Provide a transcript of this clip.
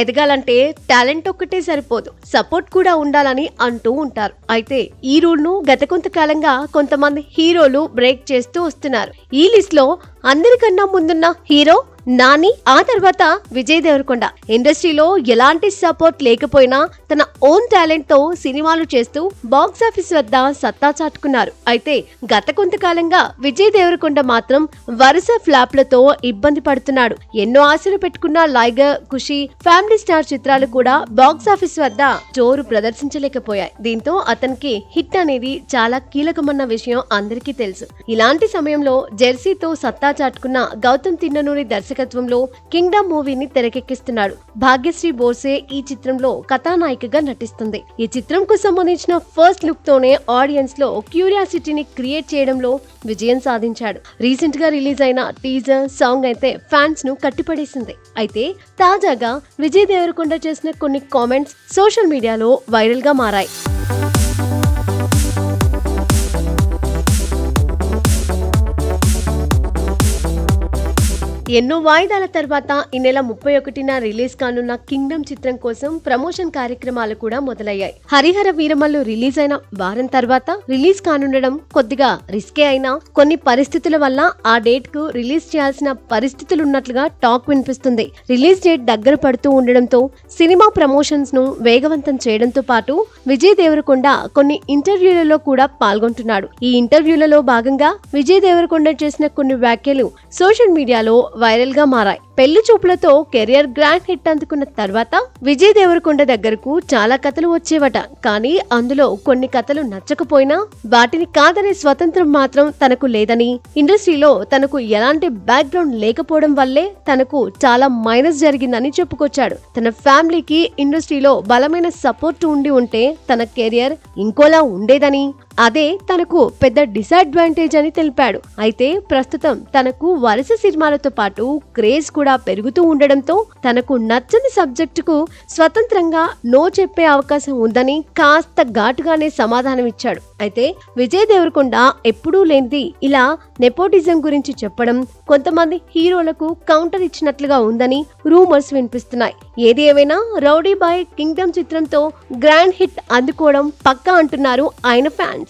ఎదగాలంటే టాలెంట్ ఒక్కటే సరిపోదు, సపోర్ట్ కూడా ఉండాలని అంటూ ఉంటారు. అయితే ఈ రూల్ ను గత కొంతకాలంగా కొంతమంది హీరోలు బ్రేక్ చేస్తూ వస్తున్నారు. ఈ లిస్ట్ లో అందరికన్నా ముందున్న హీరో నాని, ఆ తర్వాత విజయ్ దేవరకొండ. ఇండస్ట్రీలో ఎలాంటి సపోర్ట్ లేకపోయినా తన ఓన్ టాలెంట్ తో సినిమాలు చేస్తూ బాక్సాఫీస్ వద్ద సత్తా చాటుకున్నారు. అయితే గత కొంతకాలంగా విజయ్ దేవరకొండ మాత్రం వరుస ఫ్లాప్లతో ఇబ్బంది పడుతున్నాడు. ఎన్నో ఆశలు పెట్టుకున్న లైగర్, ఖుషి, ఫ్యామిలీ స్టార్ చిత్రాలు కూడా బాక్సాఫీస్ వద్ద జోరు ప్రదర్శించలేకపోయాయి. దీంతో అతనికి హిట్ అనేది చాలా కీలకమన్న విషయం అందరికీ తెలుసు. ఇలాంటి సమయంలో జెర్సీతో సత్తా చాటుకున్న గౌతమ్ తిన్ననూరి దర్శకత్వంలో కింగ్డమ్ మూవీని తెరకెక్కిస్తున్నాడు. భాగ్యశ్రీ బోర్సే ఈ చిత్రంలో కథానాయికగా నటిస్తుంది. ఈ చిత్రం కు సంబంధించిన ఫస్ట్ లుక్ తోనే ఆడియన్స్ లో క్యూరియాసిటీని క్రియేట్ చేయడంలో విజయం సాధించాడు. రీసెంట్ గా రిలీజ్ అయిన టీజర్ సాంగ్ అయితే ఫ్యాన్స్ ను కట్టిపడేసింది. అయితే తాజాగా విజయ్ దేవరకొండ చేసిన కొన్ని కామెంట్స్ సోషల్ మీడియాలో వైరల్ గా మారాయి. ఎన్నో వాయిదాల తర్వాత ఈ నెల 31న రిలీజ్ కానున్న కింగ్డమ్ చిత్రం కోసం ప్రమోషన్ కార్యక్రమాలు కూడా మొదలయ్యాయి. హరిహర వీరమల్లు రిలీజ్ అయిన వారం తర్వాత రిలీజ్ కానుండడం కొద్దిగా రిస్కే అయినా కొన్ని పరిస్థితుల వల్ల ఆ డేట్ కు రిలీజ్ చేయాల్సిన పరిస్థితులున్నట్లుగా టాక్ వినిపిస్తుంది. రిలీజ్ డేట్ దగ్గర పడుతూ ఉండడంతో సినిమా ప్రమోషన్స్ ను వేగవంతం చేయడంతో పాటు విజయ్ దేవరకొండ కొన్ని ఇంటర్వ్యూలలో కూడా పాల్గొంటున్నాడు. ఈ ఇంటర్వ్యూలలో భాగంగా విజయ్ దేవరకొండ చేసిన కొన్ని వ్యాఖ్యలు సోషల్ మీడియాలో వైరల్ గా మారాయి. పెళ్లి చూపులతో కెరియర్ గ్రాండ్ హిట్ అందుకున్న తర్వాత విజయ్ దేవరకొండ దగ్గరకు చాలా కథలు వచ్చేవట. కానీ అందులో కొన్ని కథలు నచ్చకపోయినా వాటిని కాదనే స్వతంత్రం మాత్రం తనకు లేదని, ఇండస్ట్రీలో తనకు ఎలాంటి బ్యాక్గ్రౌండ్ లేకపోవడం వల్లే తనకు చాలా మైనస్ జరిగిందని చెప్పుకొచ్చాడు. తన ఫ్యామిలీకి ఇండస్ట్రీలో బలమైన సపోర్ట్ ఉండి ఉంటే తన కెరియర్ ఇంకోలా ఉండేదని, అదే తనకు పెద్ద డిసడ్వాంటేజ్ అని తెలిపాడు. అయితే ప్రస్తుతం తనకు వరుస సినిమాలతో పాటు క్రేజ్ కూడా పెరుగుతూ ఉండడంతో తనకు నచ్చని సబ్జెక్టుకు స్వతంత్రంగా నో చెప్పే అవకాశం ఉందని కాస్త ఘాటుగానే సమాధానం ఇచ్చాడు. అయితే విజయ్ దేవరకొండ ఎప్పుడూ లేనిది ఇలా నెపోటిజం గురించి చెప్పడం కొంతమంది హీరోలకు కౌంటర్ ఇచ్చినట్లుగా ఉందని రూమర్స్ వినిపిస్తున్నాయి. ఏది ఏమైనా రౌడీ బాయ్ కింగ్డమ్ చిత్రంతో గ్రాండ్ హిట్ అందుకోవడం పక్కా అంటున్నారు ఆయన ఫ్యాన్స్.